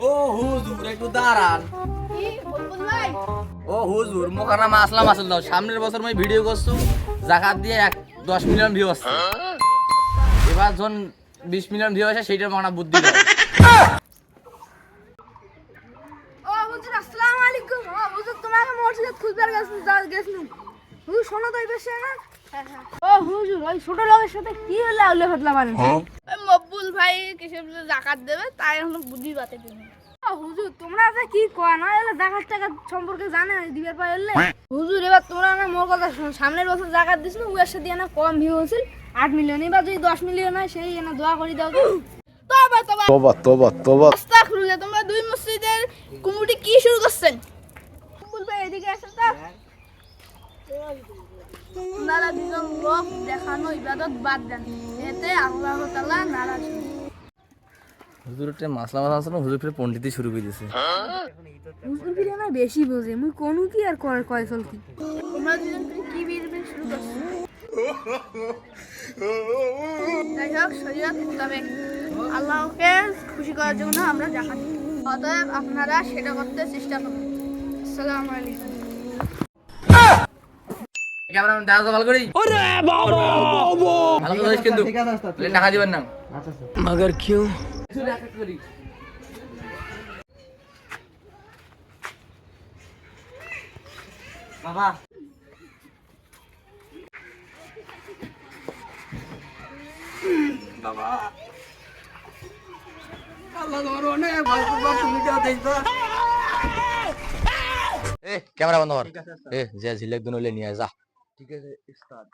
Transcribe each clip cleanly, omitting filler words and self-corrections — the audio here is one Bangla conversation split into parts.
ও হুজুর একটু দাঁড়ান। ও হুজুর মোকানা মাসলাম আসল দাও, সামনের বছর আমি ভিডিও করছু জাকাত দিয়ে 10 মিলিয়ন ভিউ আসছে, এবার যখন 20 মিলিয়ন ভিউ আসে সেইটার মানা বুদ্ধি দাও। ও হুজুর আসসালামু আলাইকুম। ও হুজুর তোমাকে মসজিদে খুঁজবার গেছিলাম। হুজুর শোনো তো এই পেশে না। ও হুজুর ওই ছোট লোকের সাথে কি হলো আউলে ফাতলা মানে? ওই মকবুল ভাই কিসের জাকাত দেবে তাই এখন বুদ্ধি বাতে দিন। ও হুজুর তোমরা যে কি কয় না এলে জাকাত টাকা সম্পর্কে জানে দিবার পাইলে হুজুর এবার তোমরা না মোর কথা শুনো, সামনের বছর জাকাত দিছিল ওর সাথে না কম ভিউ হয়েছিল 8 মিলিয়ন, এবার যদি 10 মিলিয়ন হয় সেই না দোয়া করে দাও তো। তবা তবা তোবা তোবা তোবা আস্তাগফিরুল্লাহ, তোমরা দুই মসজিদের কমিটি কি শুরু করছেন? মকবুল ভাই এদিকে আসেন তো। আপনারা দুজন লোক দেখানো ইবাদত বাদ দেন, এতে আল্লাহ তাআলা নারাজ হন। হুজুর একটা মাসলাম আসল, হুজুর ফিরে পণ্ডিতই শুরু করে দিয়েছে। হুজুর ফিরে না বেশি বোঝে মুই কোন কি আর কয় চলতি। তোমরা দুজন কি বিড়বিড় শুরু করছো? যাই হোক শরীয়ত মোতাবেক আল্লাহকে খুশি করার জন্য আমরা জাকাত দিই, অতএব আপনারা সেটা করতে চেষ্টা করুন। আসসালামু আলাইকুম। ক্যামেরাম্যান দেখা ভালো করি। ওরে বাবা ভালো করিস কিন্তু টাকা দিবেন না। আচ্ছা মগর কিউ বাবা বাবা আল্লাহ তোমার অনেক ভালো করবা, তুমি যাও দেখবা। এ ক্যামেরা বন্ধ কর। এ যে ঝিলেক দুন হইলে নিয়ে যা। ঠিক আছে স্টার্ট।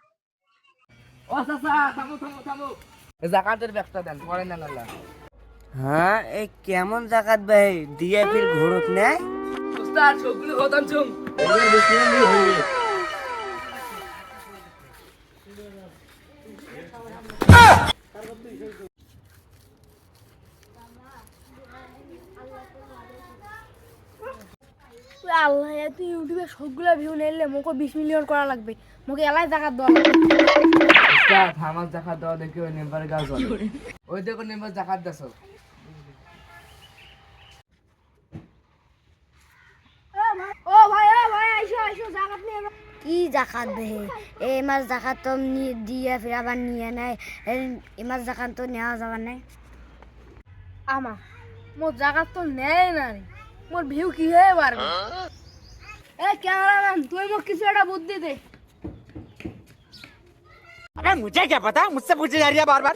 ও চাচা থামো থামো থামো, জাকাতের ব্যবসা দেন পরে নেন আল্লাহ। হ্যাঁ এই কেমন জাকাত ভাই দিয়ে ফির ঘুরত নেয়? উস্তাদ সবগুলো খতম চুম। আল্লাহ তুই ইউটিউবে সবগুলা ভিউ নিলে মোকে 20 মিলিয়ন করা লাগবে, মোকে এলাই জাকাত দেওয়া লাগবে। উস্তাদ আমার জাকাত দাও দেখি ওই নেম্বার গাছ ওই দেখো নেম্বার জাকাত দাও। ও ভাই আইসো জাকাত নিয়ে যাও। কি জাকাত দেহে এই মাছ জাকাত তো দিয়ে ফির আবার নিয়ে নেয়, এই মাছ জাকাত তো নেওয়া যাবে না। আমা মোর জাকাত তো নেয় না রে, মোর ভিউ কি হয়ে পারবে? এ ক্যামেরাম্যান তুই মোক কিছু একটা বুদ্ধি দে। अरे मुझे क्या पता, मुझसे पूछे जा रही है बार बार।